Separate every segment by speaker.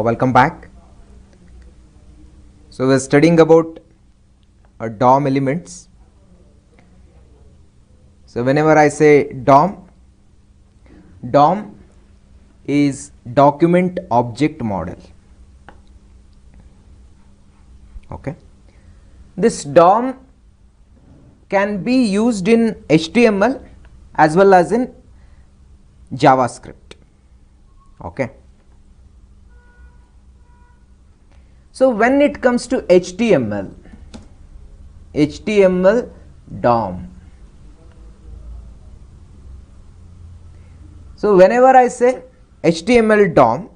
Speaker 1: Welcome back. So we're studying about DOM elements. So whenever I say DOM is document object model. Okay. This DOM can be used in HTML as well as in JavaScript. Okay. So when it comes to HTML DOM. So whenever I say HTML DOM,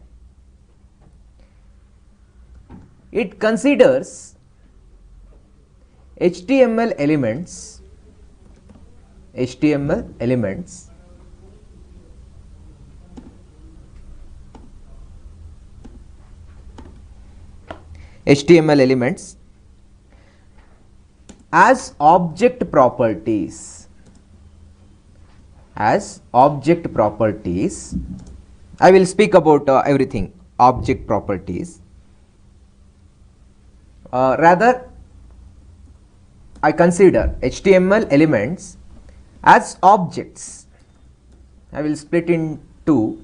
Speaker 1: it considers HTML elements as object properties. I will speak about everything object properties. Rather, I consider HTML elements as objects. I will split into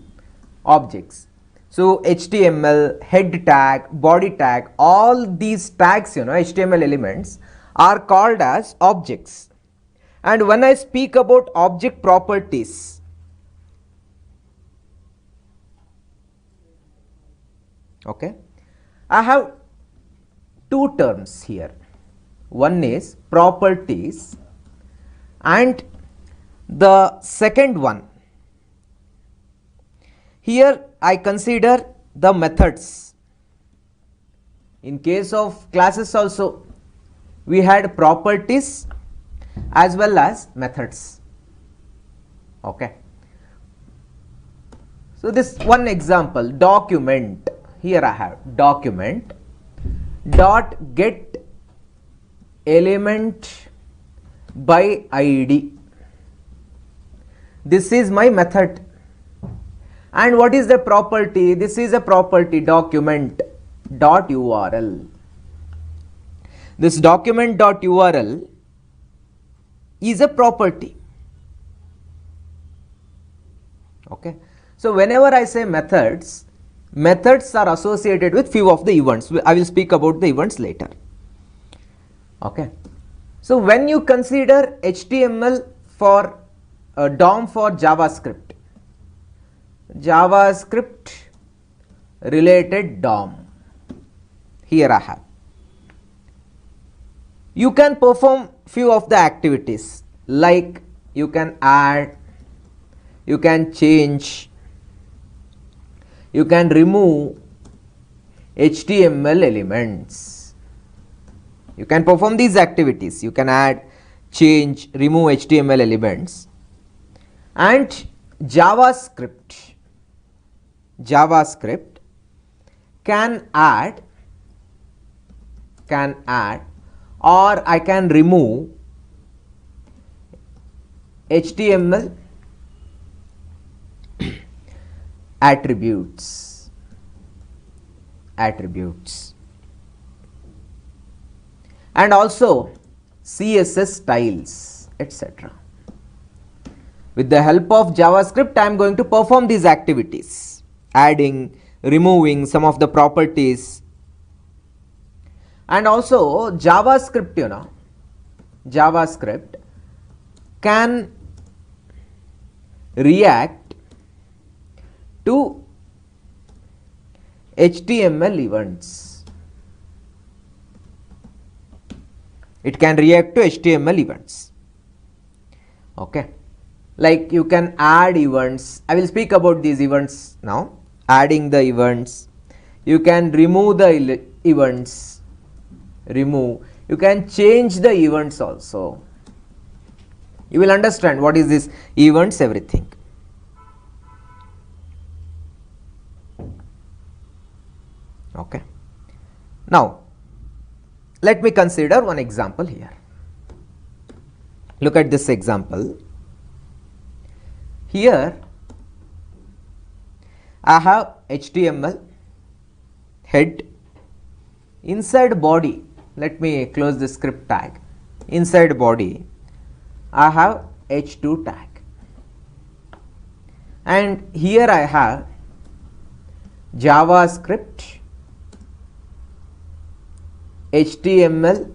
Speaker 1: objects. So HTML, head tag, body tag, all these tags, HTML elements are called as objects. And when I speak about object properties, okay, I have two terms here. One is properties and the second one, here I consider the methods. In case of classes also, we had properties as well as methods. Okay. So this one example, document. Here I have document dot get element by ID. This is my method. And what is the property? This is a property, document dot URL. This document dot URL is a property. Okay. So whenever I say methods are associated with few of the events. I will speak about the events later. Okay. So when you consider HTML for DOM for JavaScript related DOM, here I have. You can perform few of the activities like you can add, you can change, you can remove HTML elements. You can perform these activities. You can add, change, remove HTML elements. And JavaScript can add or I can remove HTML attributes and also CSS styles, etc. With the help of JavaScript, I am going to perform these activities, adding, removing some of the properties. And also JavaScript, JavaScript can react to HTML events. It can react to HTML events. Okay. Like you can add events. I will speak about these events now. Adding the events. You can remove the events. You can change the events also. You will understand what is this events, everything. Okay. Now, let me consider one example here. Look at this example. Here I have HTML head. Inside body, let me close the script tag. Inside body, I have h2 tag, and here I have JavaScript HTML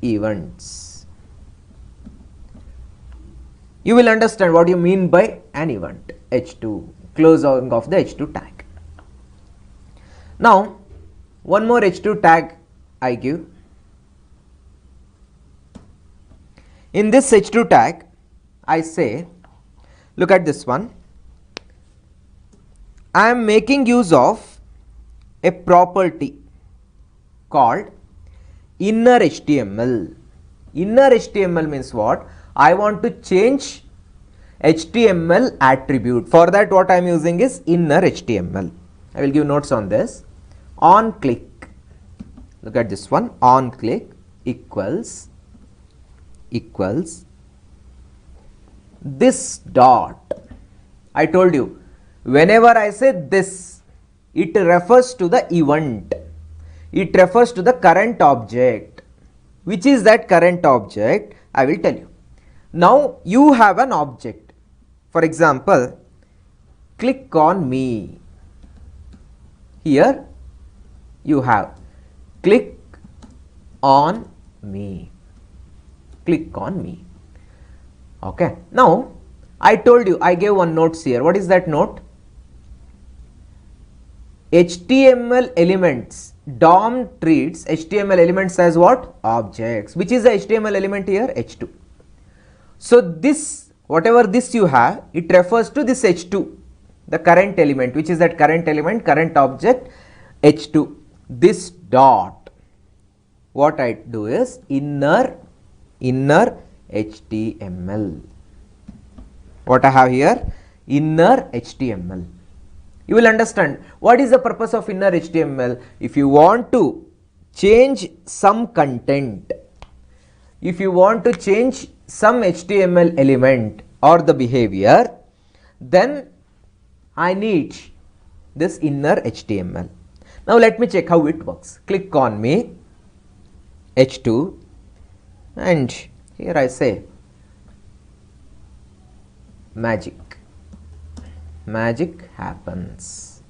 Speaker 1: events. You will understand what you mean by an event. h2, closing of the h2 tag. Now one more h2 tag I give. In this h2 tag I say, look at this one, I am making use of a property called inner HTML. Inner HTML means what? I want to change HTML attribute. For that what I am using is inner HTML. I will give notes on this. On click, look at this one, on click equals this dot. I told you, whenever I say this, it refers to the event. It refers to the current object. Which is that current object? I will tell you. Now you have an object. For example, click on me. Here you have click on me. Click on me. Okay. Now I told you, I gave one notes here. What is that note? HTML elements. DOM treats HTML elements as what? Objects. Which is the HTML element here? h2. So this, whatever this you have, it refers to this h2, the current element. Which is that current element? Current object h2. This dot, what I do is inner HTML. What I have here? Inner HTML. You will understand what is the purpose of inner HTML. If you want to change some content, if you want to change some HTML element or the behavior, then I need this inner HTML. Now let me check how it works. Click on me, h2, and here I say magic. Magic happens.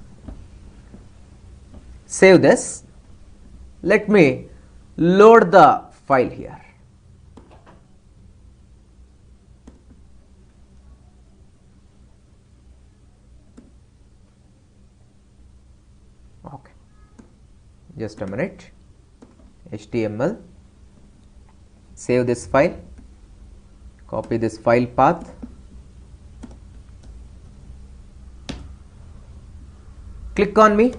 Speaker 1: Save this. Let me load the file here. Okay. Just a minute. HTML. Save this file. Copy this file path. Click on me,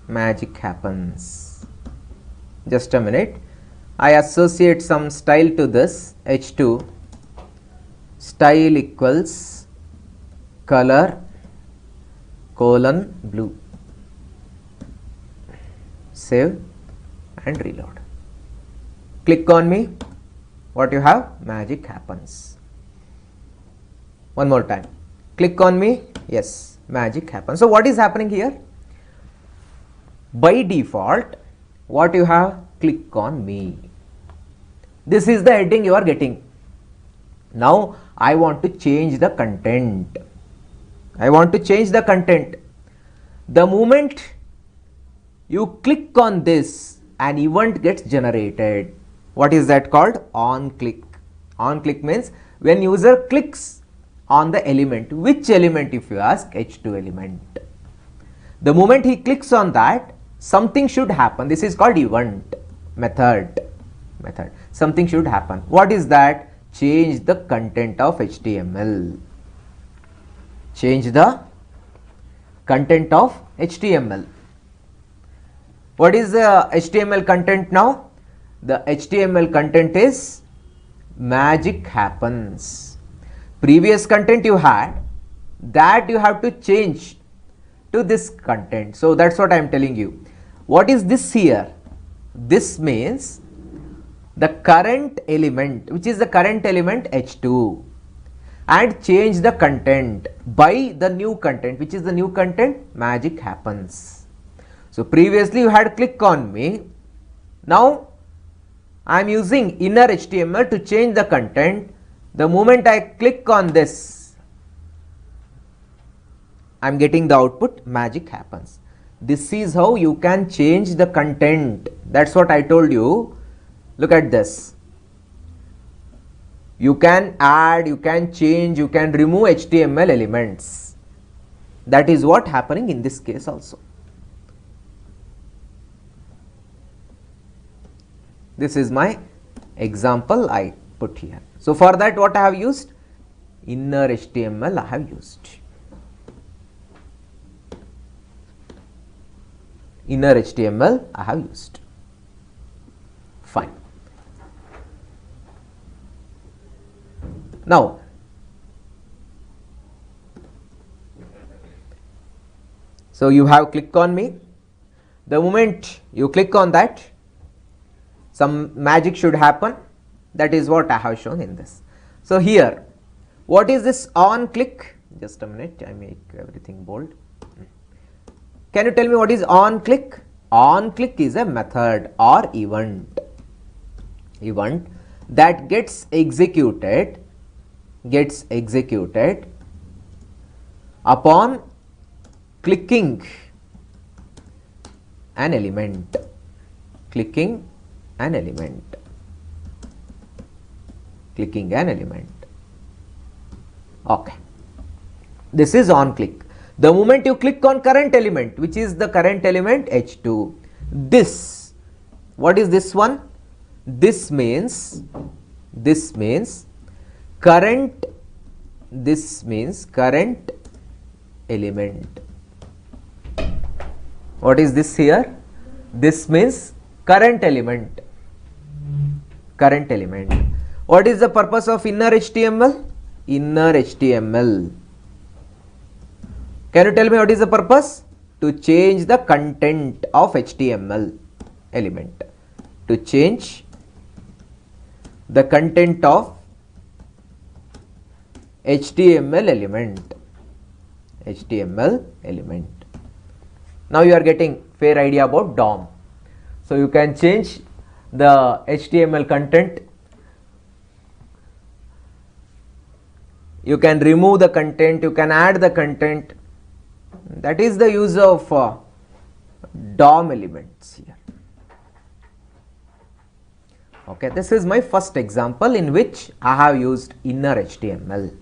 Speaker 1: magic happens. Just a minute. I associate some style to this h2. Style equals color colon blue. Save and reload. Click on me. What you have? Magic happens. One more time. Click on me. Yes. Magic happens. So what is happening here? By default, what you have? Click on me. This is the heading you are getting. Now I want to change the content. I want to change the content. The moment you click on this, an event gets generated. What is that called? On click. On click means when user clicks on the element. Which element if you ask? h2 element. The moment he clicks on that, something should happen. This is called event method. Something should happen. What is that? Change the content of HTML. Change the content of HTML. What is the HTML content now? The HTML content is magic happens. Previous content you had, that you have to change to this content. So that's what I am telling you. What is this here? This means the current element, which is the current element h2, and change the content by the new content. Which is the new content? Magic happens. So previously you had click on me. Now I am using inner HTML to change the content. The moment I click on this, I am getting the output, magic happens. This is how you can change the content. That's what I told you. Look at this. You can add, you can change, you can remove HTML elements. That is what happening in this case also. This is my example I put here. So for that, what I have used? Inner HTML I have used. Inner HTML I have used. Fine. Now, so you have click on me. The moment you click on that, some magic should happen. That is what I have shown in this. So here, what is this on click? Just a minute, I make everything bold. Can you tell me what is on click? On click is a method or event that gets executed upon clicking an element. Clicking an element. Okay. This is on click. The moment you click on current element, which is the current element H2, this, what is this one? This means current, current element. What is this here? This means current element. What is the purpose of inner HTML? Inner HTML. Can you tell me what is the purpose? To change the content of HTML element. To change the content of HTML element. Now you are getting fair idea about DOM. So you can change the HTML content. You can remove the content, you can add the content. That is the use of DOM elements here. Okay, this is my first example in which I have used inner HTML.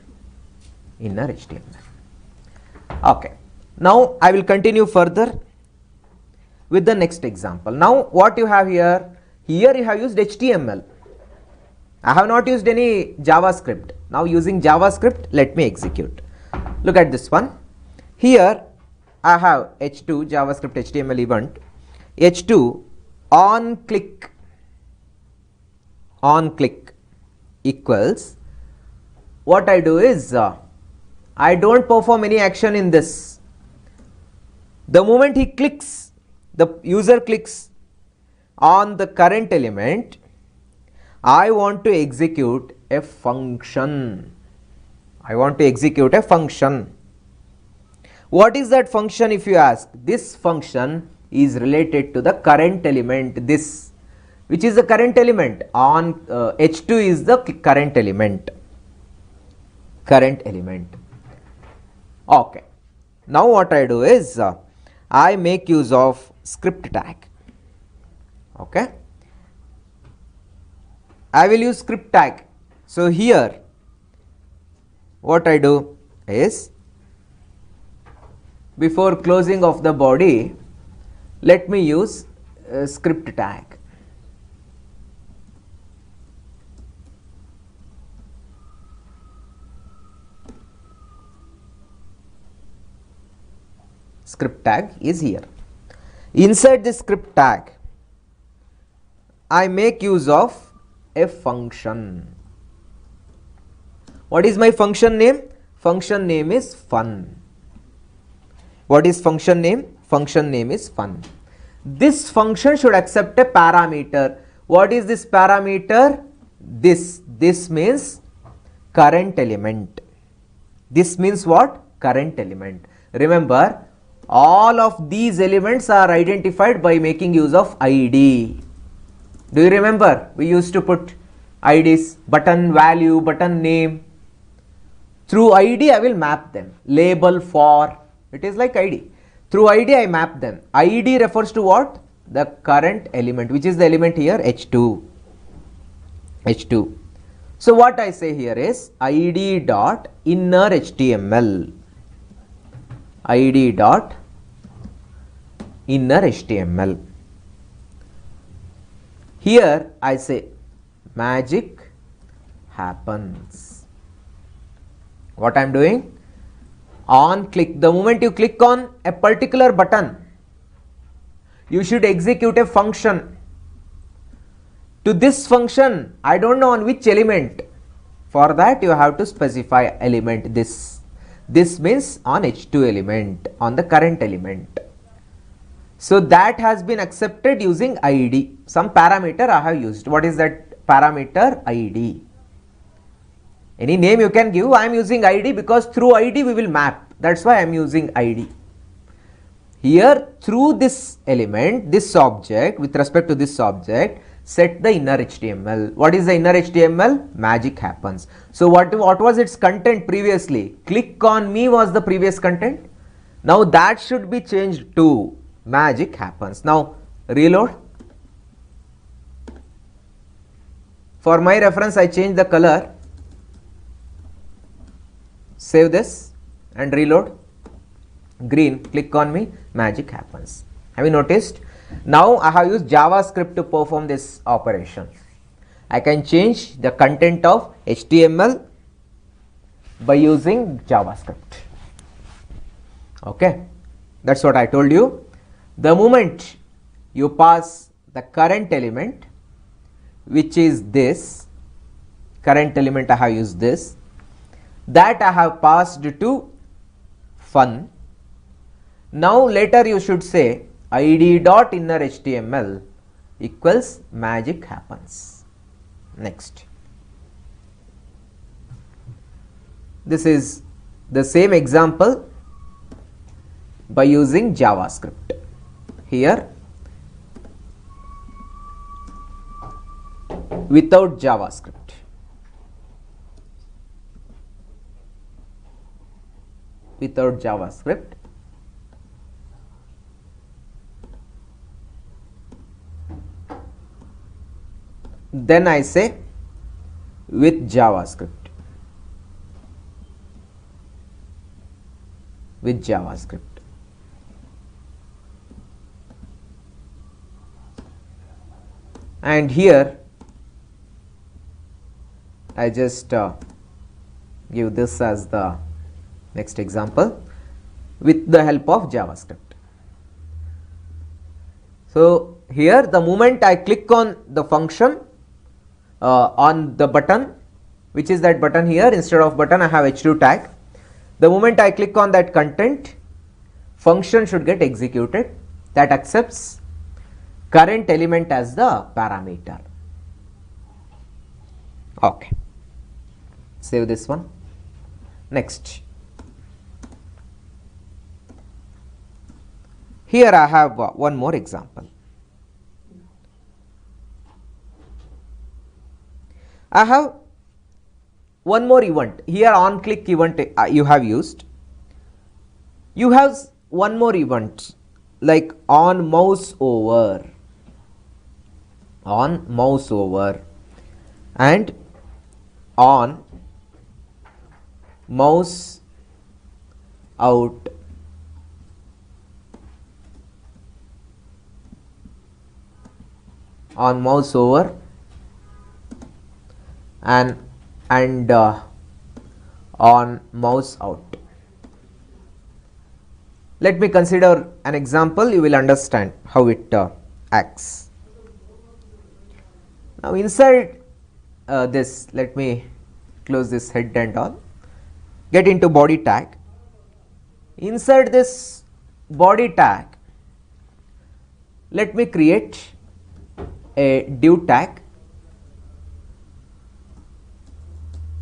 Speaker 1: Okay, now I will continue further with the next example. Now what you have here? Here you have used HTML. I have not used any JavaScript. Now using JavaScript, let me execute. Look at this one. Here I have H2 JavaScript HTML event. H2 on click equals, what I do is I don't perform any action in this. The moment he clicks, the user clicks on the current element, I want to execute a function. What is that function if you ask? This function is related to the current element. This, which is the current element? On H2 is the current element. Okay. Now what I do is I make use of script tag. Okay. I will use script tag. So here what I do is, before closing of the body, let me use script tag. Script tag is here. Inside the script tag, I make use of a function. What is my function name? Function name is fun. What is function name? Function name is fun. This function should accept a parameter. What is this parameter? This means current element. This means what? Current element. Remember, all of these elements are identified by making use of ID. Do you remember? We used to put IDs, button value, button name. Through ID I will map them. Label for, it is like ID. Through ID I map them. ID refers to what? The current element, which is the element here H2. H2. So what I say here is ID dot inner HTML. ID dot inner HTML. Here I say magic happens. What I am doing? On click, the moment you click on a particular button, you should execute a function. To this function, I don't know on which element. For that you have to specify element this. This means on H2 element, on the current element. So that has been accepted using ID. Some parameter I have used. What is that parameter? ID. Any name you can give. I am using ID because through ID we will map. That's why I am using ID. Here through this element, this object, with respect to this object, set the inner HTML. What is the inner HTML? Magic happens. So what was its content previously? Click on me was the previous content. Now that should be changed to magic happens. Now reload. For my reference I change the color. Save this and reload. Green, click on me, magic happens. Have you noticed? Now I have used JavaScript to perform this operation. I can change the content of HTML by using JavaScript. Okay, that's what I told you. The moment you pass the current element, which is this current element, I have used this, that I have passed to fun. Now later you should say id dot inner HTML equals magic happens. Next, this is the same example by using JavaScript. Here without JavaScript. Without JavaScript, then I say with JavaScript. With JavaScript. And here I just give this as the next example with the help of JavaScript. So here the moment I click on the function on the button, which is that button here, instead of button I have H2 tag. The moment I click on that content, function should get executed that accepts current element as the parameter. Okay, save this one. Next, here I have one more example. I have one more event here, on click event you have used. You have one more event like on mouse over, on mouse over, and on mouse out. On mouse over and on mouse out. Let me consider an example, you will understand how it acts. Now inside this, let me close this head and all, get into body tag. Inside this body tag, let me create a div tag.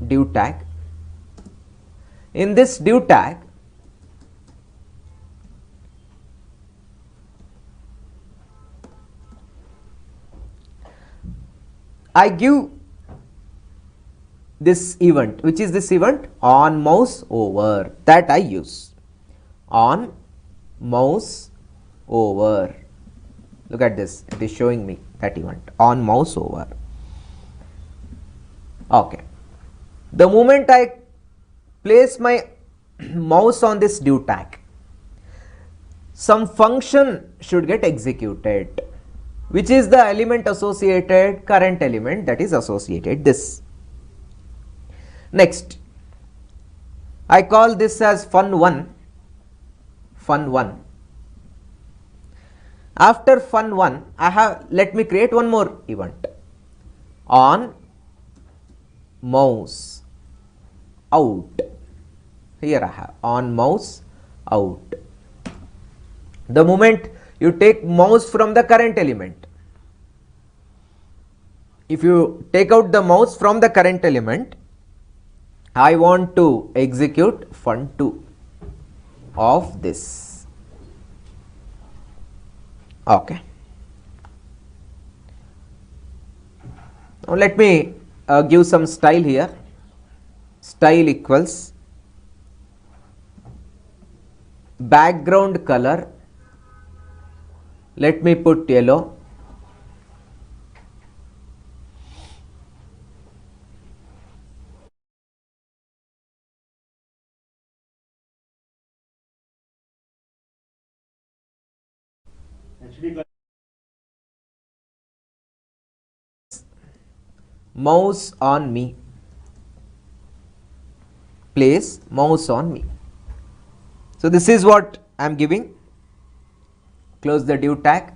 Speaker 1: Div tag. In this div tag, I give this event. Which is this event? On mouse over, that I use. On mouse over. Look at this, it is showing me that event, on mouse over. Okay. The moment I place my mouse on this div tag, some function should get executed, which is the element associated, current element that is associated this. Next, I call this as fun1, fun1. After fun1, let me create one more event, on mouse out. Here I have on mouse out. The moment you take mouse from the current element, if you take out the mouse from the current element, I want to execute fun2 of this. Okay. Now let me give some style here. Style equals background color. Let me put yellow. Mouse on me. Place mouse on me. So this is what I am giving. Close the div tag,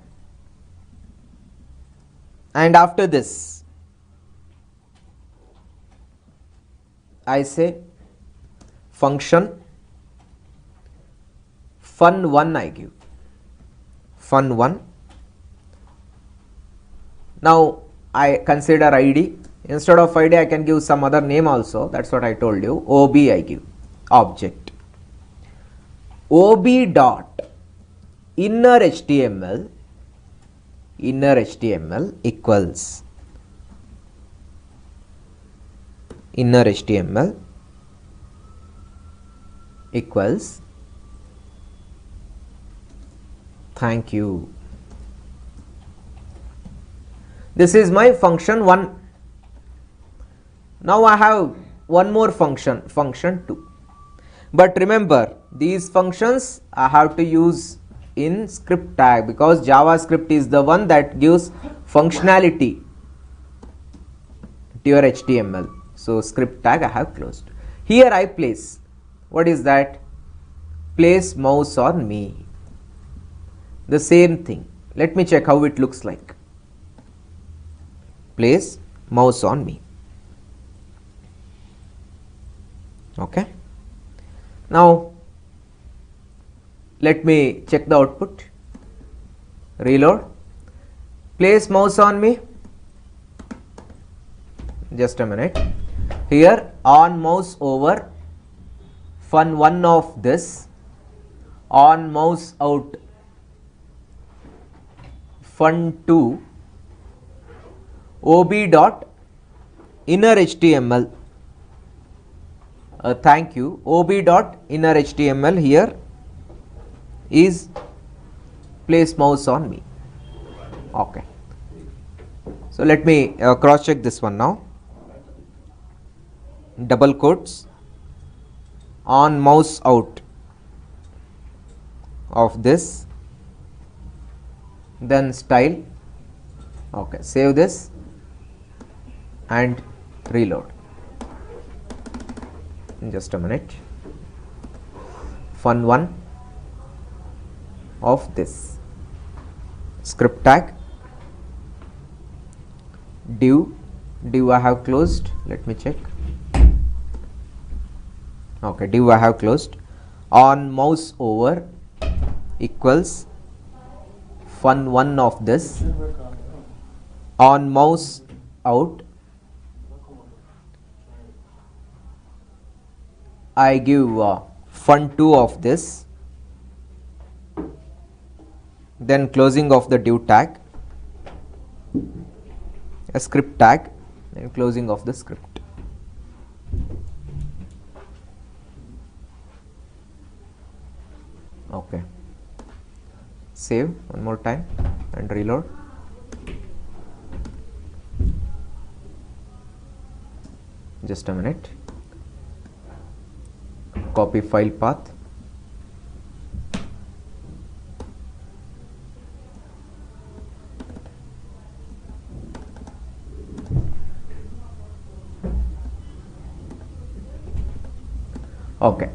Speaker 1: and after this I say function fun1 I give, fun1. Now I consider ID. Instead of ID I can give some other name also, that's what I told you. OB I give, object. OB dot inner HTML equals inner HTML equals thank you. This is my function 1. Now I have one more function, function 2. But remember, these functions I have to use in script tag, because JavaScript is the one that gives functionality to your HTML. So script tag I have closed. Here I place, what is that? Place mouse on me. The same thing. Let me check how it looks like. Place mouse on me. Okay. Now let me check the output. Reload. Place mouse on me. Just a minute. Here on mouse over, fun1 of this, on mouse out, fun2, ob dot inner HTML. Thank you. ob dot inner HTML here is place mouse on me. Okay. So let me cross check this one now. Double quotes, on mouse out of this, then style. Okay, save this and reload. In just a minute. Fun1 of this, script tag, div I have closed. Let me check. Okay, div I have closed. On mouse over equals fun1 of this, on mouse out I give fun2 of this, then closing of the div tag, a script tag and closing of the script. Okay, save one more time and reload. Just a minute. Copy file path. Okay.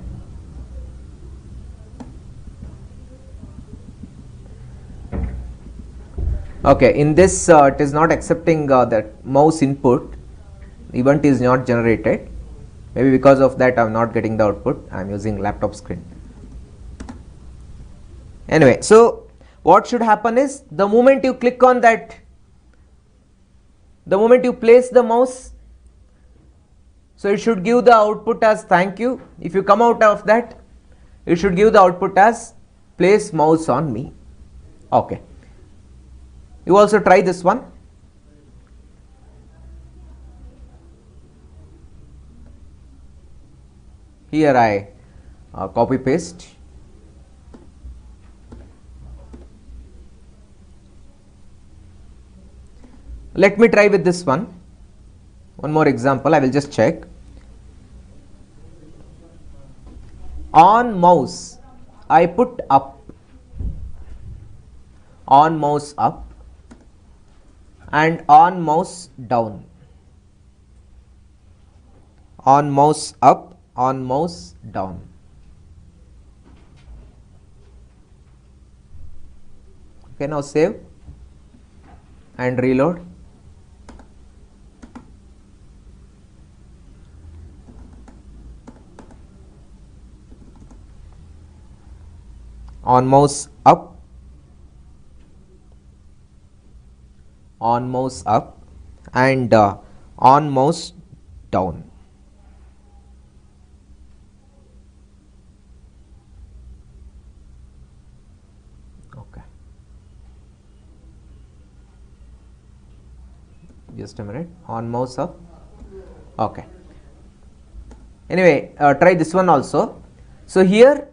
Speaker 1: Okay, in this it is not accepting that mouse input. Event is not generated. Maybe because of that I am not getting the output. I am using laptop screen. Anyway, so what should happen is, the moment you click on that, the moment you place the mouse, so it should give the output as thank you. If you come out of that, it should give the output as place mouse on me. Okay. You also try this one. Here I copy paste. Let me try with this one. One more example, I will just check. On mouse, I put up. On mouse up and on mouse down. On mouse up, on mouse down. Okay, now save and reload. On mouse up, on mouse up and on mouse down. Okay, just a minute. On mouse up. Okay, anyway, try this one also. So here,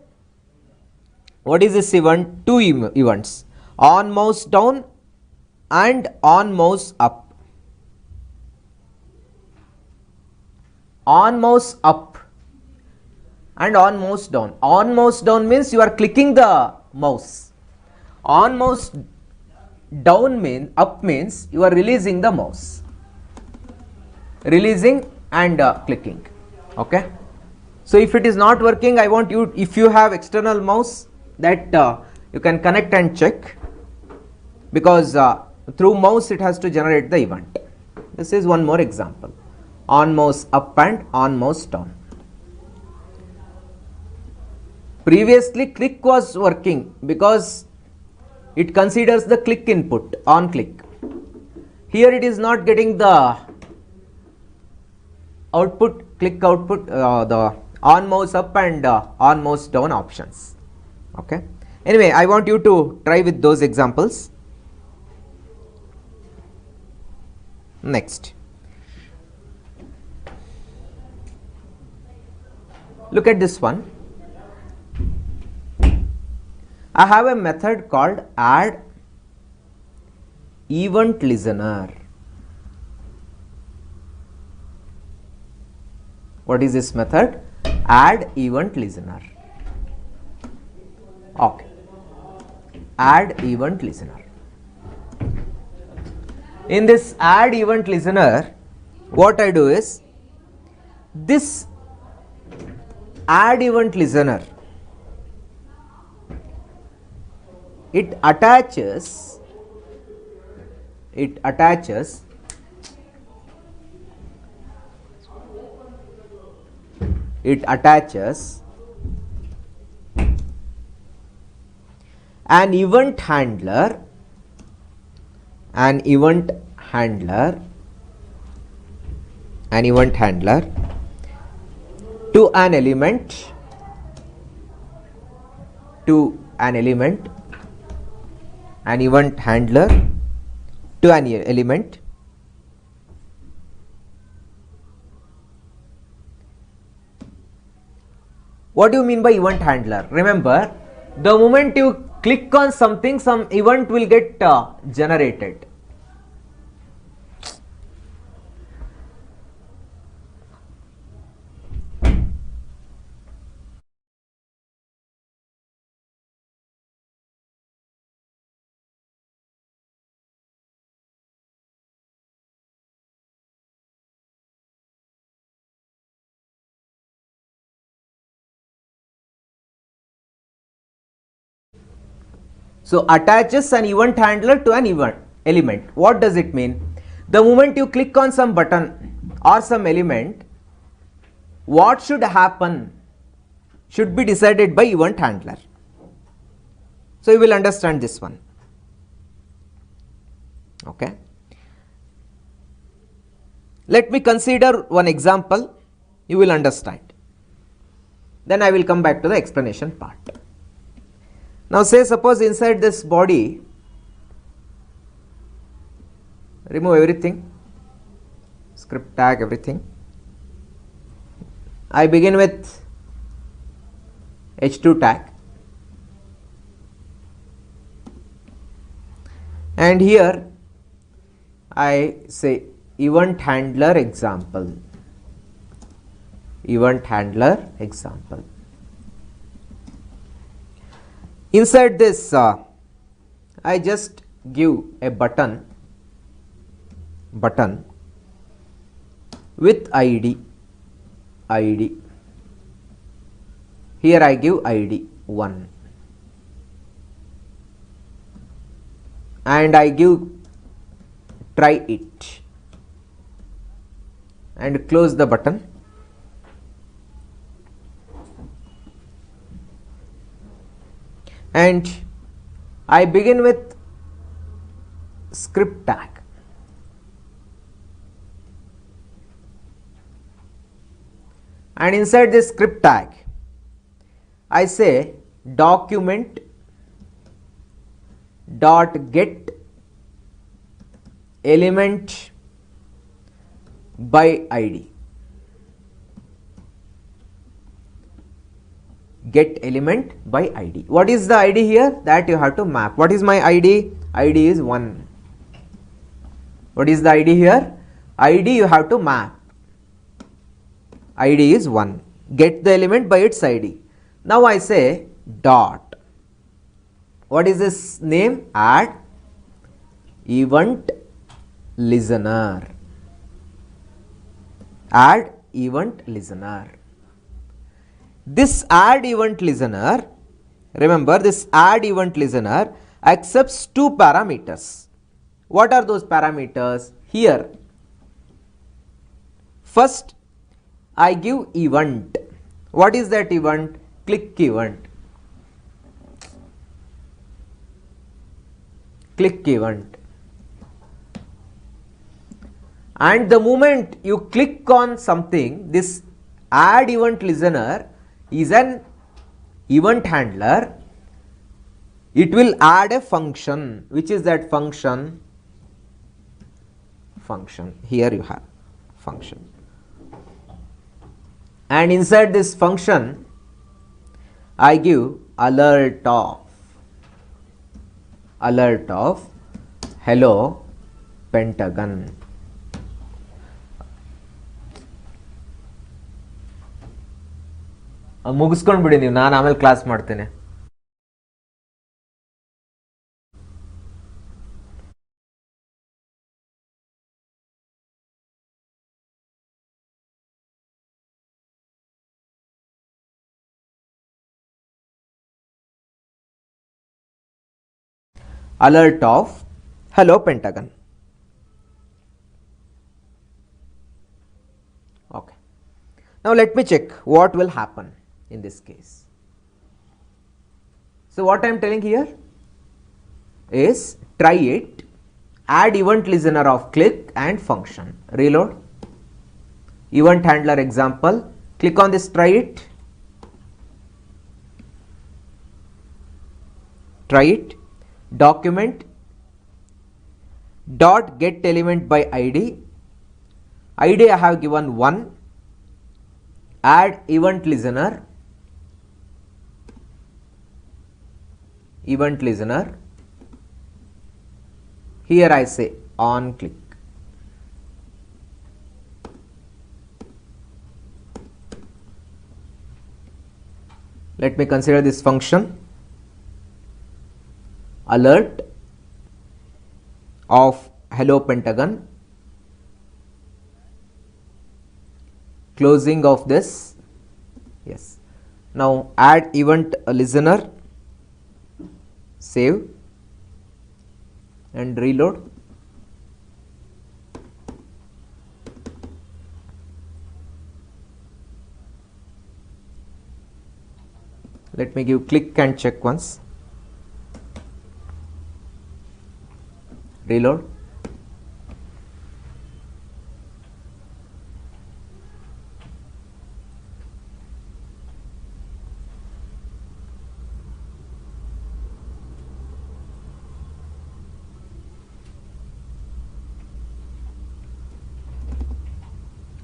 Speaker 1: what is this event? Two events, on mouse down and on mouse up. On mouse up and on mouse down. On mouse down means you are clicking the mouse. On mouse down up means you are releasing the mouse. Releasing and clicking. Okay. So if it is not working, I want you, if you have external mouse, that you can connect and check, because through mouse it has to generate the event. This is one more example. On mouse up and on mouse down. Previously click was working because it considers the click input, on click. Here it is not getting the output, click output, the on mouse up and on mouse down options. Okay. Anyway, I want you to try with those examples. Next, look at this one. I have a method called add event listener. What is this method? Add event listener. Okay, add event listener. In this add event listener, what I do is, this add event listener, it attaches an event handler to an element an event handler to an element What do you mean by event handler? Remember, the moment you click on something, some event will get generated. So attaches an event handler to an event element. What does it mean? The moment you click on some button or some element, what should happen should be decided by event handler. So you will understand this one. Okay. Let me consider one example. You will understand. Then I will come back to the explanation part. Now say suppose inside this body, remove everything, script tag, everything. I begin with h2 tag, and here I say event handler example, event handler example. Inside this I just give a button with id. Here I give id 1 and I give try it and close the button. And I begin with script tag. And inside this script tag, I say document dot get element by id. Get element by id. What is the id here? That you have to map. What is my id? id is 1. What is the id here? id you have to map. id is 1. Get the element by its id. Now I say dot. What is this name? Add event listener. Add event listener. This add event listener, remember this add event listener accepts 2 parameters. What are those parameters? Here, first I give event. What is that event? Click event. Click event. And the moment you click on something, this add event listener is an event handler. It will add a function. Which is that function? Function. Here you have function. And inside this function, I give alert of hello Pentagon. ಮುಗಿಸ್ಕೊಂಡು ಬಿಡಿ ನೀವು, ನಾನು ಆಮೇಲೆ class ಮಾಡ್ತೇನೆ. Alert of hello Pentagon. Okay. Now let me check what will happen in this case. So what I am telling here is try it, add event listener of click and function. Reload. Event handler example. Click on this try it. Try it. Document dot get element by id. id I have given 1. Add event listener. event listener. Here I say on click. Let me consider this function alert of hello pentagon, closing of this. Yes. Now add event listener, save and reload. Let me give click and check once. Reload.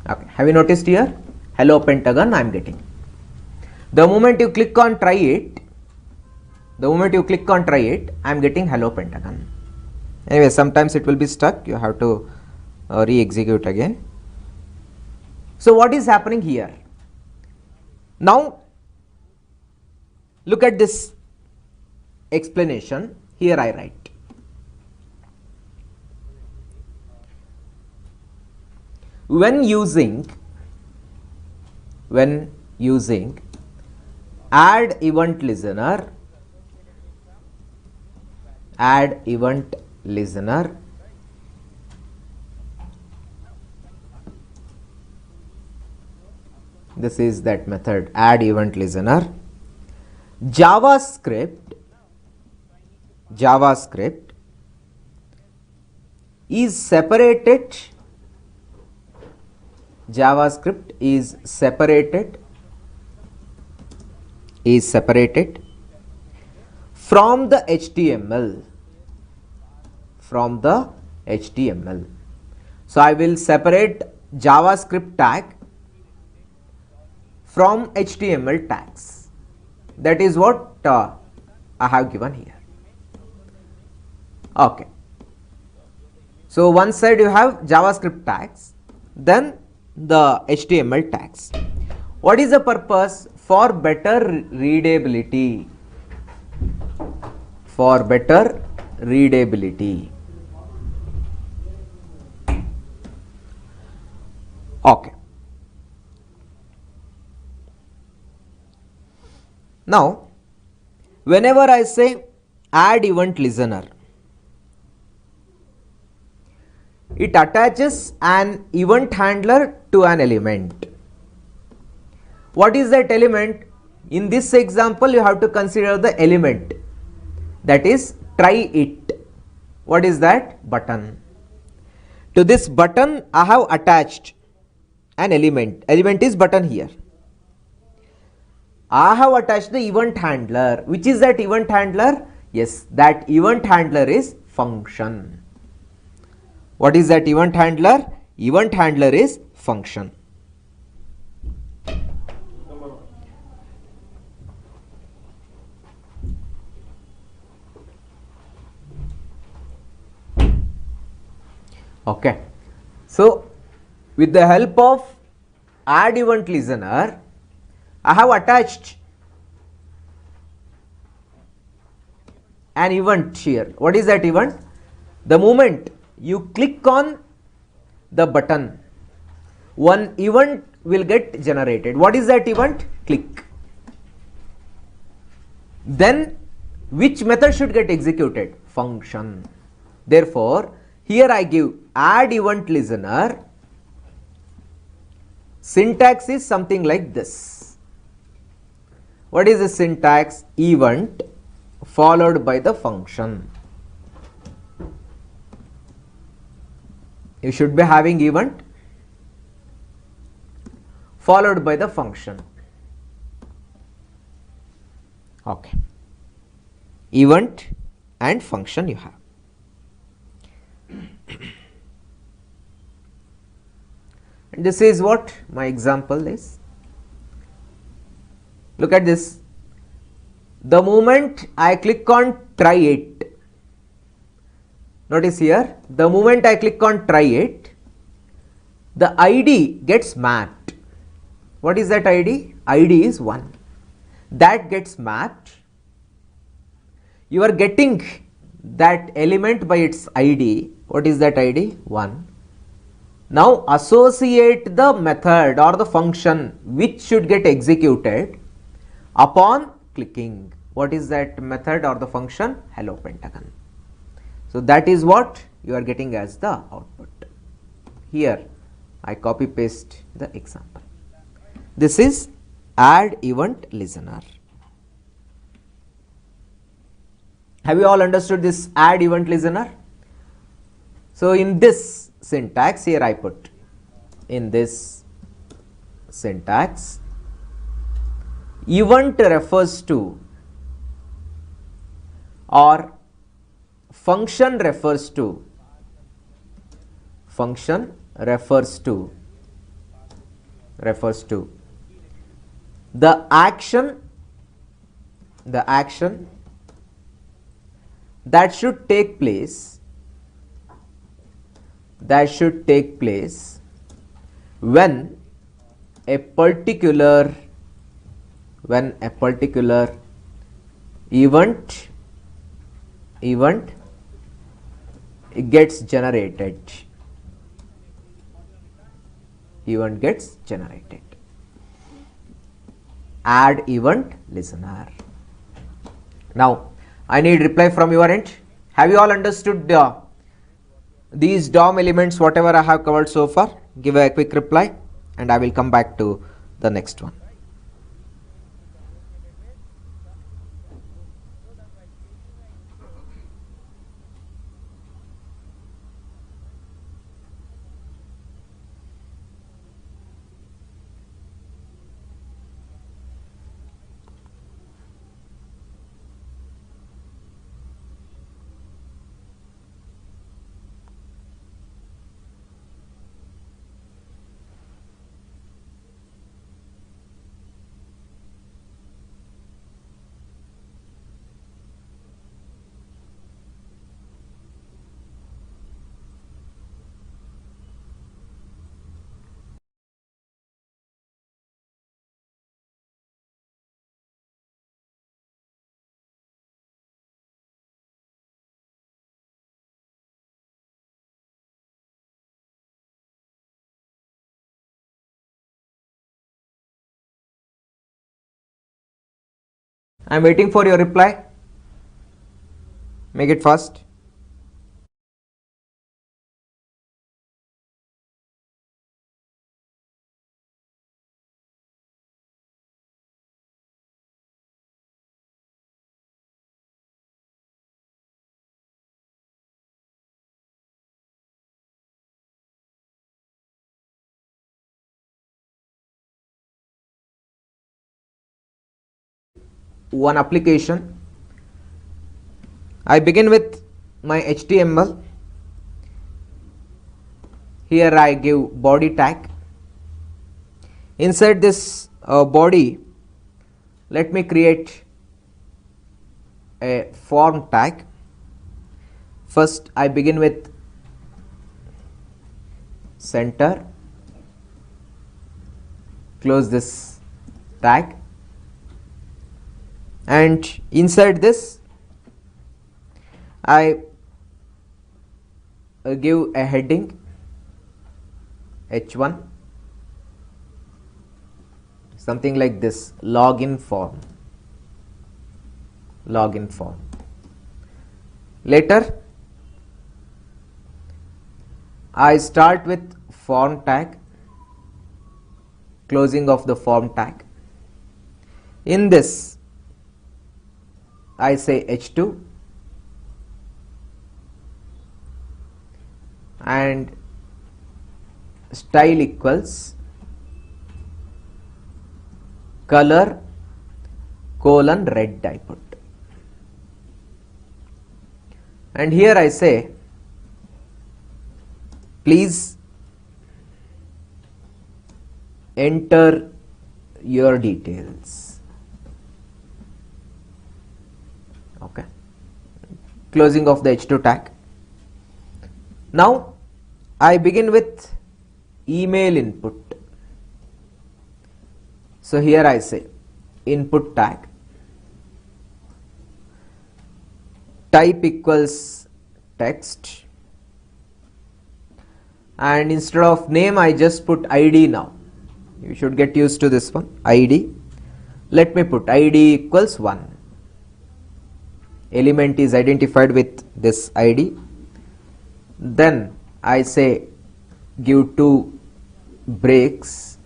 Speaker 1: Okay. Have you noticed here? Hello pentagon I am getting. The moment you click on try it, I am getting hello pentagon. Anyway, sometimes it will be stuck. You have to re-execute again. So what is happening here? Now look at this explanation. Here I write. When using add event listener, this is that method, add event listener. JavaScript is separated. JavaScript is separated from the HTML. So I will separate JavaScript tag from HTML tags. That is what I have given here. Okay. So one side you have JavaScript tags, then the HTML tags. What is the purpose? For better readability. Okay. Now, whenever I say add event listener, it attaches an event handler to an element. What is that element? In this example, you have to consider the element, that is try it. What is that? Button. To this button I have attached an element. Element is button here. I have attached the event handler. Which is that event handler? Yes, that event handler is function. What is that event handler? Event handler is function. Okay. So with the help of add event listener, I have attached an event here. What is that event? The moment you click on the button, one event will get generated. What is that event? Click. Then which method should get executed? Function. Therefore, here I give add event listener. Syntax is something like this. What is the syntax? Event followed by the function. You should be having event followed by the function. Okay. Event and function you have. And this is what my example is. Look at this. The moment I click on try it, notice here, the moment I click on try it, the ID gets mapped. What is that ID? ID is 1. That gets mapped. You are getting that element by its ID. What is that ID? 1. Now associate the method or the function which should get executed upon clicking. What is that method or the function? Hello Pentagon. So that is what you are getting as the output. Here I copy paste the example. This is add event listener. Have you all understood this add event listener? So in this syntax, here I put, in this syntax, event refers to or function refers to the action that should take place when a particular event gets generated. Add event listener. Now I need reply from your end. Have you all understood these DOM elements, whatever I have covered so far? Give a quick reply and I will come back to the next one. I am waiting for your reply. Make it fast. One application. I begin with my HTML. Here I give body tag. Inside this body, let me create a form tag. First I begin with center, close this tag, and inside this I give a heading h1, something like this, login form. Later I start with form tag, closing of the form tag. In this I say h2 and style equals color colon red I put, and here I say please enter your details. closing of the h2 tag. Now I begin with email input. So here I say input tag, type equals text, and instead of name I just put ID. Now you should get used to this one, ID. Let me put ID equals 1. Element is identified with this ID. Then I say give 2 breaks,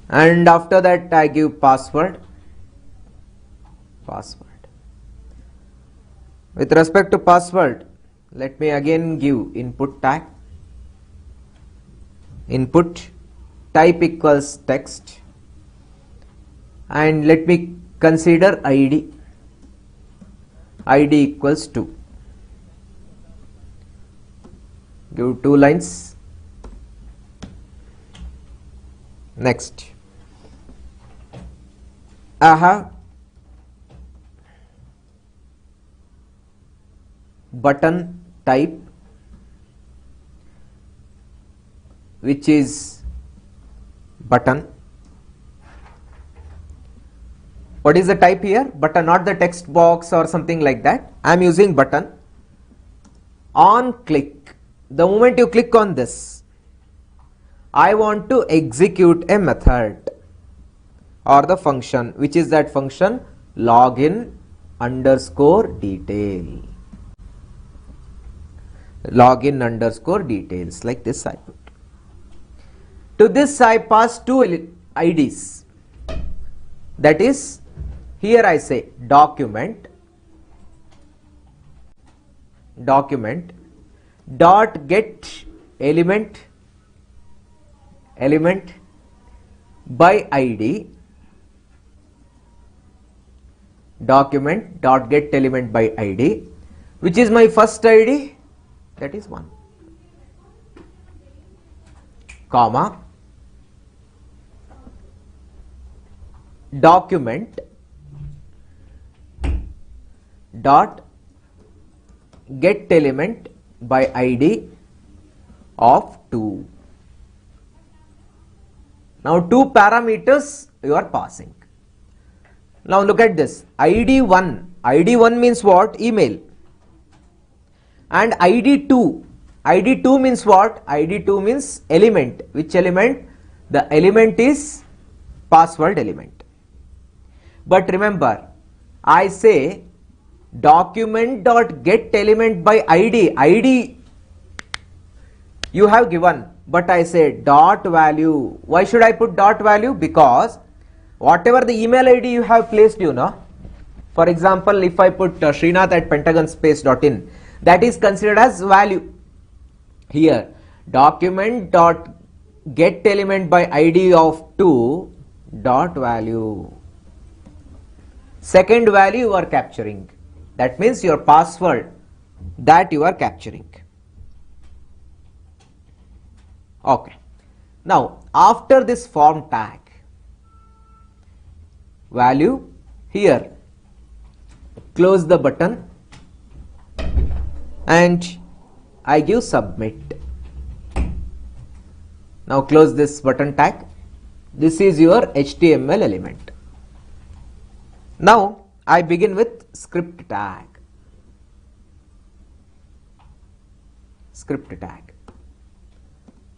Speaker 1: and after that I give password. With respect to password, let me again give input tag, input, type equals text, and let me consider ID, ID equals 2. Give 2 lines. Next, I have button type, which is button. What is the type here? Button, not the text box or something like that. I am using button. On click, the moment you click on this, I want to execute a method or the function, which is that function login underscore detail. Login underscore details, like this I put. To this I pass 2 IDs. That is, here I say document dot get element by ID, document dot get element by ID, which is my first ID, that is 1, comma, document dot get element by ID of 2. Now 2 parameters you are passing. Now look at this, ID1 means what? Email. And ID2 means what? ID2 means element. Which element? The element is password element. But remember, I say document dot get element by ID you have given, but I say dot value. Why should I put dot value? Because whatever the email ID you have placed, for example, if I put srinath@pentagonspace.in, that is considered as value. Here document dot get element by ID of 2 dot value. Second value you are capturing. That means your password that you are capturing. Okay. Now after this form tag, value, here close the button and I give submit. Now close this button tag. This is your HTML element. Now I begin with script tag.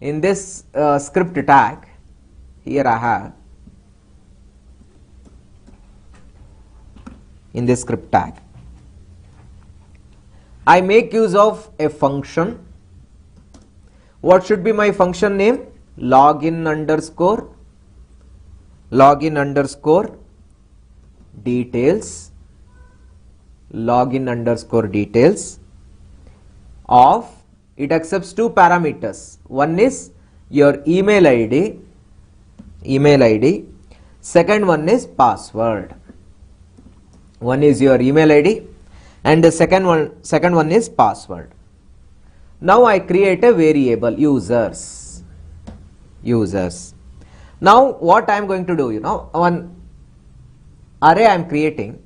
Speaker 1: In this script tag, here I have, in this script tag, I make use of a function. What should be my function name? Login underscore details, of, it accepts 2 parameters. One is your email ID, second one is password. One is your email ID and the second one is password. Now I create a variable users. Now what I am going to do, one array I am creating,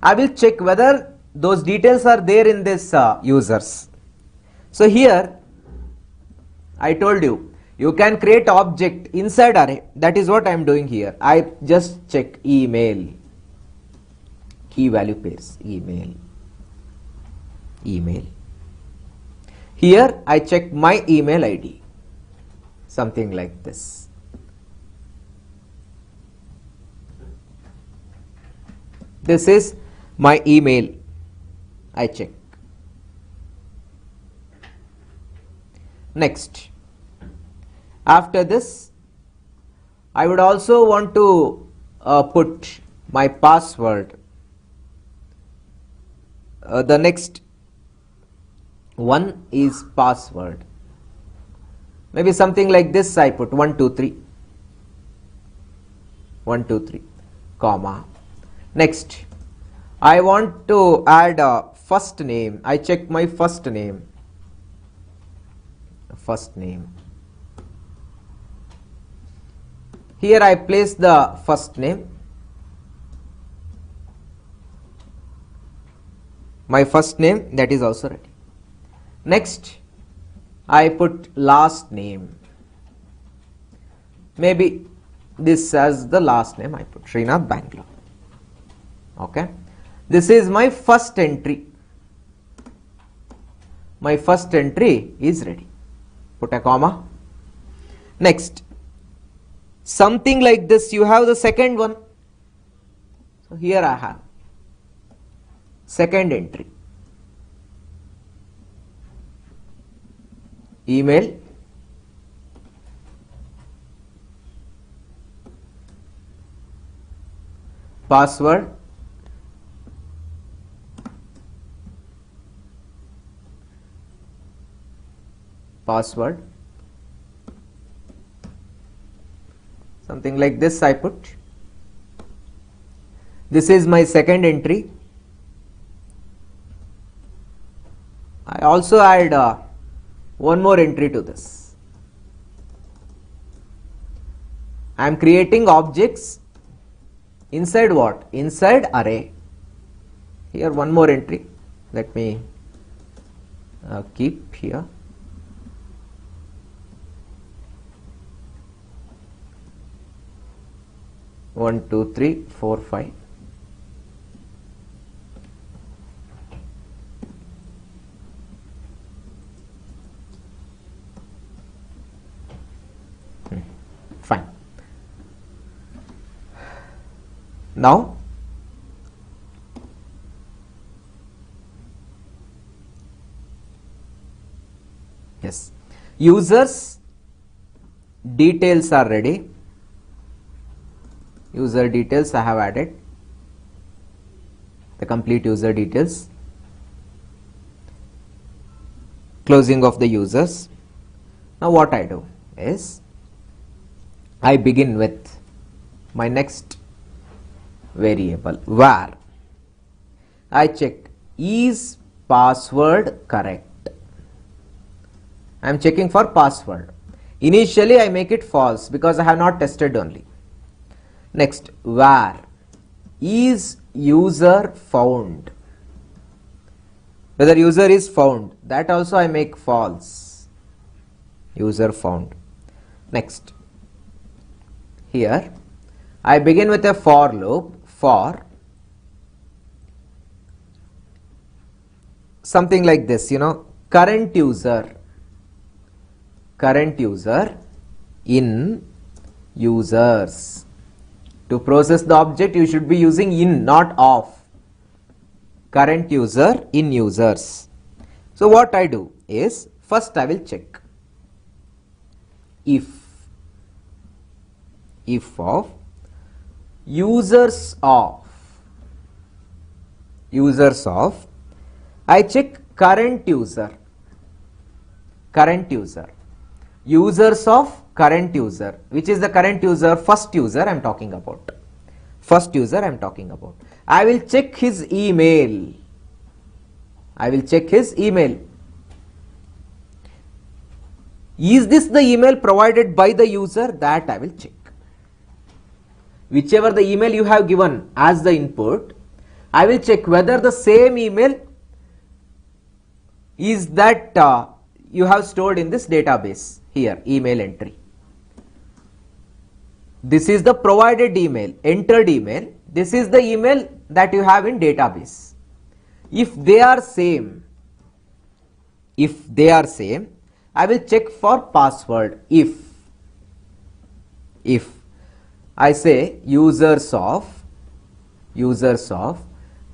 Speaker 1: I will check whether those details are there in this users. So here I told you can create object inside array. That is what I am doing here. I just check email, key value pairs, email. Here I check my email ID, something like this. This is my email, I check. Next, after this, I would also want to put my password. The next one is password. Maybe something like this. I put 123, comma. Next, I want to add a first name. I check my first name. Here I place the first name. My first name, that is also ready. Next, I put last name. Maybe this as the last name. I put Srinath Bangalore. Okay. This is my first entry. My first entry is ready. Put a comma. Next, something like this, you have the second one. So here I have second entry. Email, password, something like this I put. This is my second entry. I also add one more entry to this. I am creating objects inside what? Inside array. Here one more entry. Let me keep here. One, two, three, four, five. Fine. Now, yes, users details are ready. User details I have added, the complete user details, closing of the users. Now what I do is I begin with my next variable var. I check is password correct. I am checking for password. Initially I make it false because I have not tested only. Next, var is user found. Whether user is found, that also I make false. User found. Next, here I begin with a for loop for something like this, current user in users. To process the object, you should be using in, not of. Current user in users. So what I do is, first I will check if of users of, I check current user, users of current user. Which is the current user? First user I am talking about. I will check his email. Is this the email provided by the user? That I will check. Whichever the email you have given as the input, I will check whether the same email is that you have stored in this database. Here, email entry. This is the provided email, entered email. This is the email that you have in database. If they are same, I will check for password. If I say users of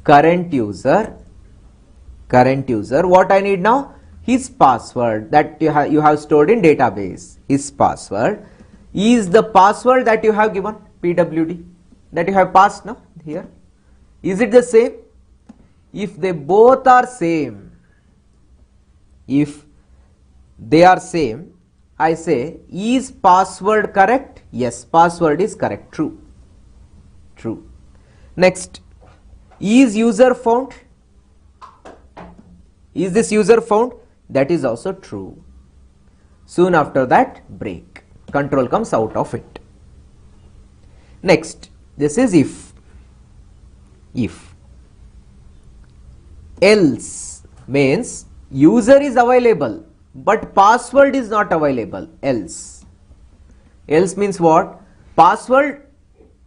Speaker 1: current user, what I need now? His password that you have stored in database. His password is the password that you have given, PWD, that you have passed now here. Is it the same? If they both are same, if they are same, I say, is password correct? Yes, password is correct. True. Next, is user found? Is this user found? That is also true. Soon after that, break. Control comes out of it. Next, this is if. Else means user is available but password is not available. Else means what? Password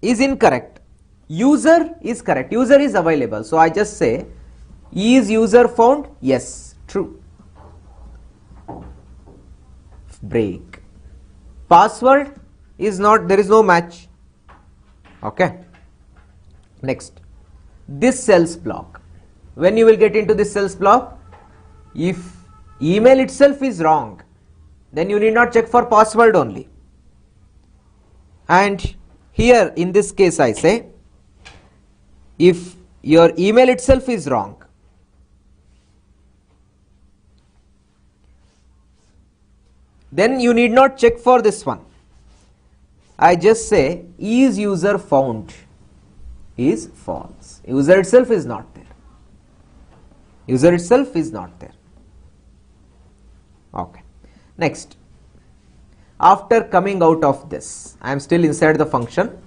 Speaker 1: is incorrect, user is correct, user is available. So I just say, is user found? Yes, true. Break. Password is not, there is no match. Okay. Next, this else block. When you will get into this else block, if email itself is wrong, then you need not check for password only. And here in this case I say, if your email itself is wrong, then you need not check for this one. I just say, is user found? Is false. User itself is not there. User itself is not there. Okay. Next, after coming out of this, I am still inside the function.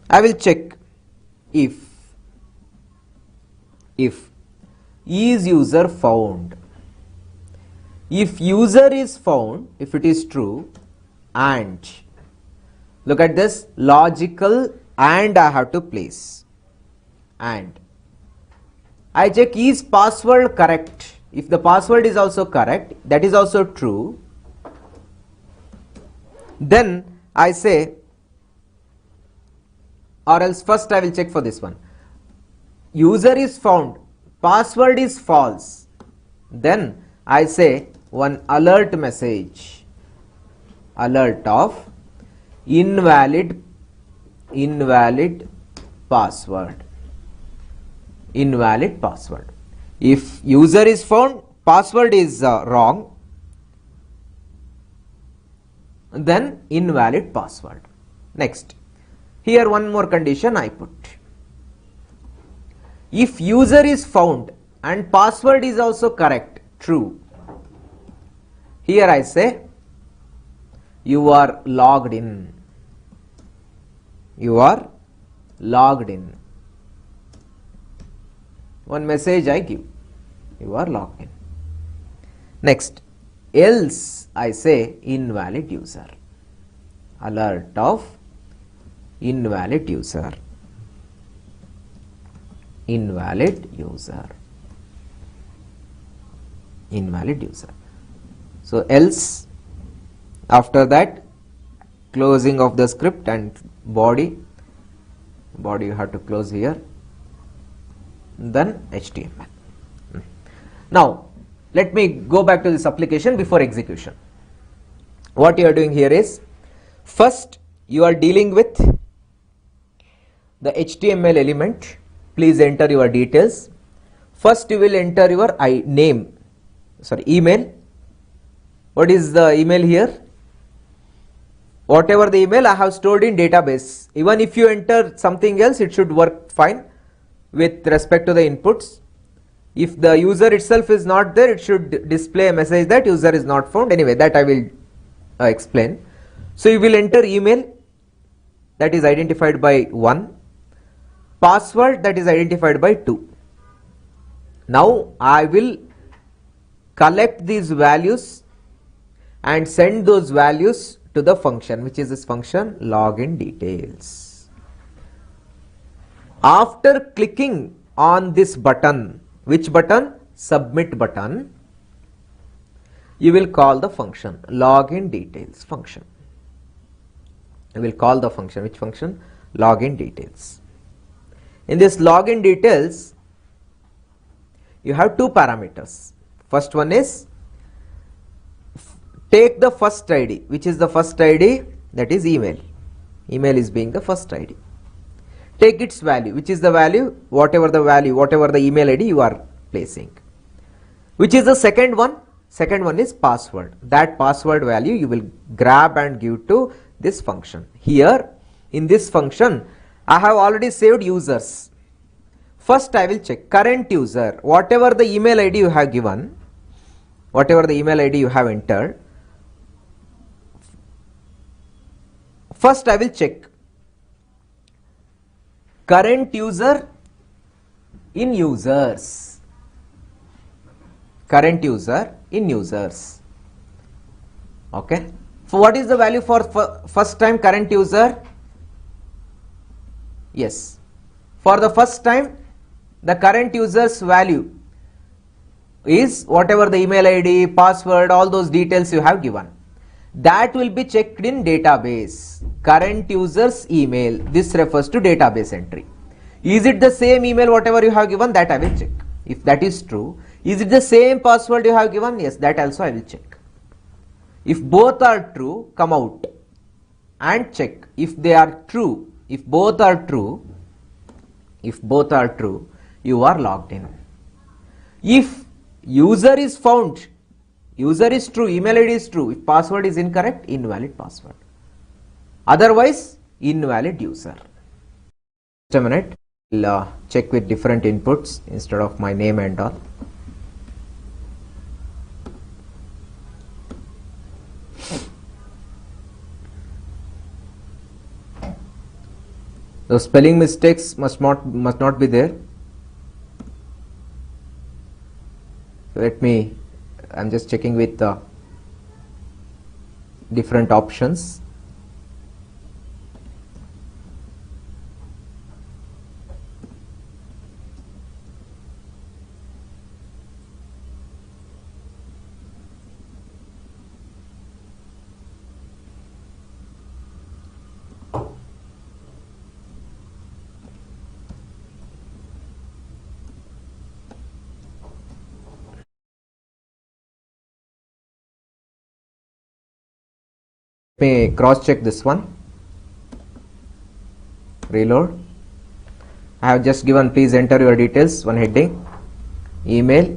Speaker 1: I will check if is user found. If user is found, if it is true, and look at this logical and I have to place, and I check is password correct. If the password is also correct, that is also true, then I say, or else first I will check for this one. User is found, password is false, then I say one alert message, alert of invalid password, invalid password. If user is found, password is wrong, then invalid password. Next, here one more condition I put. If user is found and password is also correct, true, here I say you are logged in. You are logged in. One message I give, you are logged in. Next, else I say invalid user, alert of invalid user, invalid user, invalid user. So else, after that, closing of the script and body you have to close here, then HTML. Now let me go back to this application before execution. What you are doing here is, first you are dealing with the HTML element. Please enter your details. First you will enter your email. What is the email here? Whatever the email I have stored in database. Even if you enter something else, it should work fine with respect to the inputs. If the user itself is not there, it should display a message that user is not found. Anyway, that I will explain. So you will enter email that is identified by 1. password that is identified by 2. Now I will collect these values and send those values to the function, which is this function login details. After clicking on this button, which button? Submit button, you will call the function login details function. You will call the function, which function? Login details. In this login details, you have 2 parameters. First one is take the first ID, which is the first ID, that is email. Email is being the first ID. Take its value, which is the value, whatever the email ID you are placing. Which is the second one? Second one is password. That password value you will grab and give to this function. Here in this function, I have already saved users. First I will check current user, whatever the email ID you have given, whatever the email ID you have entered. First I will check current user in users. Current user in users. Okay. So what is the value for first time current user? Yes. For the first time, the current user's value is whatever the email ID, password, all those details you have given. That will be checked in database. Current user's email. This refers to database entry. Is it the same email whatever you have given? That I will check. If that is true, is it the same password you have given? Yes, that also I will check. If both are true, come out and check. If they are true, if both are true, you are logged in. If user is found, user is true, email ID is true. If password is incorrect, invalid password. Otherwise, invalid user. Just a minute, we'll check with different inputs instead of my name and all. The spelling mistakes must not be there. So I'm just checking with the different options. Let me cross check this one. Reload. I have just given please enter your details, one heading, email,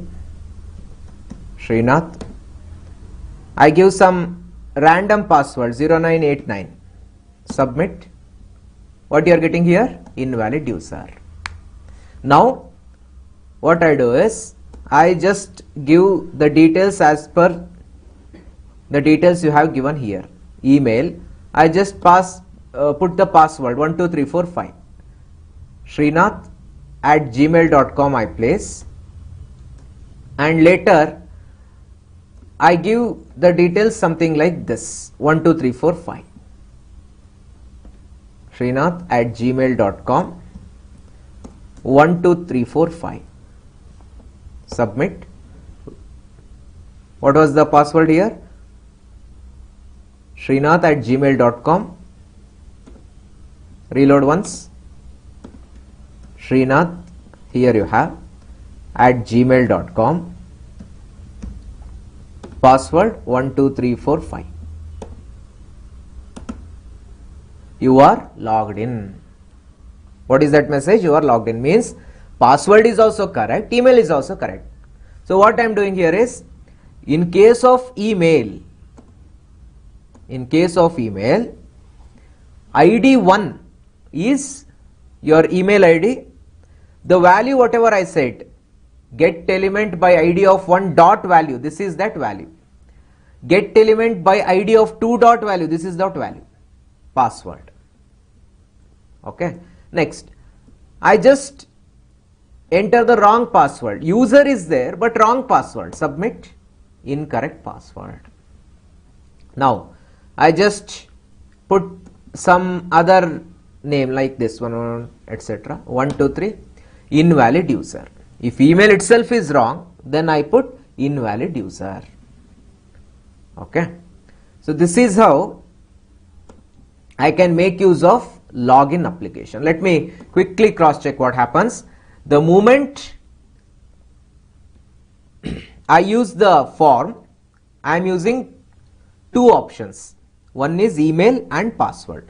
Speaker 1: Srinath. I give some random password 0989. Submit. What you are getting here? Invalid user. Now what I do is I just give the details as per the details you have given here. Email, I just put the password 12345. Srinath at gmail.com I place, and later I give the details something like this 12345. Srinath at gmail.com 12345. Submit. What was the password here? Srinath at gmail.com. Reload once. Srinath, here you have, at gmail.com. Password 12345. You are logged in. What is that message? You are logged in means password is also correct, email is also correct. So what I am doing here is, in case of email, ID 1 is your email ID. The value whatever I said, get element by ID of 1 dot value, this is that value. Get element by ID of 2 dot value, this is that value. Password. Okay. Next, I just enter the wrong password. User is there but wrong password. Submit incorrect password. Now I just put some other name like this one, etc. 1 2 3 invalid user. If email itself is wrong, then I put invalid user. Okay. So this is how I can make use of login application. Let me quickly cross check what happens. The moment I use the form, I am using two options. One is email and password.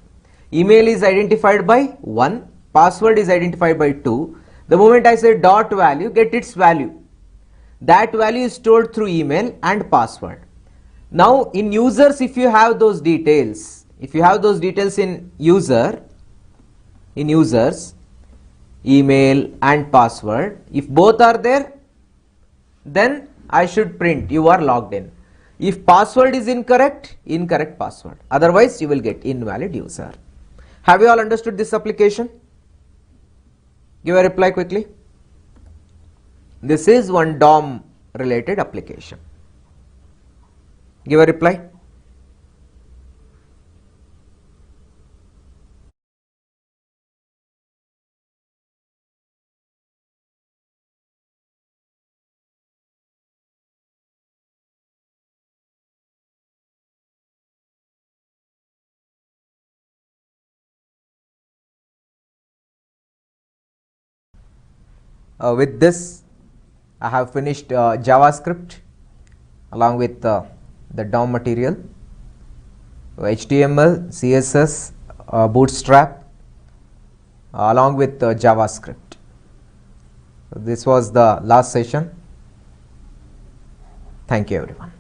Speaker 1: Email is identified by 1, password is identified by 2. The moment I say dot value, get its value. That value is stored through email and password. Now in users, if you have those details, in users, email and password, if both are there, then I should print you are logged in. If password is incorrect, incorrect password. Otherwise you will get invalid user. Have you all understood this application? Give a reply quickly. This is one DOM related application. Give a reply. With this, I have finished JavaScript along with the DOM material, HTML, CSS, Bootstrap, along with JavaScript. This was the last session. Thank you everyone.